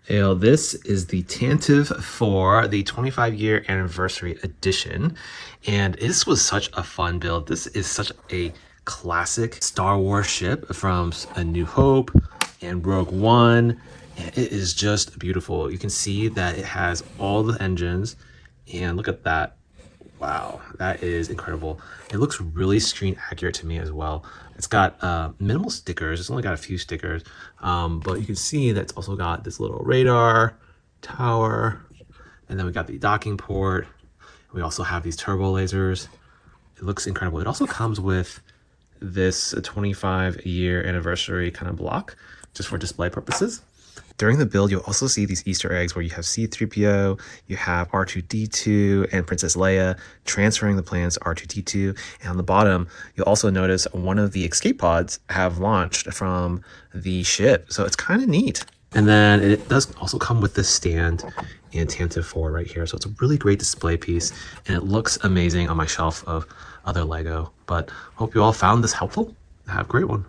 This is the Tantive IV, the 25-year anniversary edition. And this was such a fun build. This is such a classic Star Wars ship from A New Hope and Rogue One. And it is just beautiful. You can see that it has all the engines. And look at that. Wow, that is incredible. It looks really screen accurate to me as well. It's got minimal stickers. It's only got a few stickers, but you can see that it's also got this little radar tower, and then we got the docking port. We also have these turbo lasers. It looks incredible. It also comes with this 25-year anniversary kind of block just for display purposes. During the build, you'll also see these Easter eggs where you have C-3PO, you have R2-D2, and Princess Leia transferring the plans to R2-D2. And on the bottom, you'll also notice one of the escape pods have launched from the ship. So it's kind of neat. And then it does also come with this stand and Tantive IV right here. So it's a really great display piece, and it looks amazing on my shelf of other Lego. But hope you all found this helpful. Have a great one.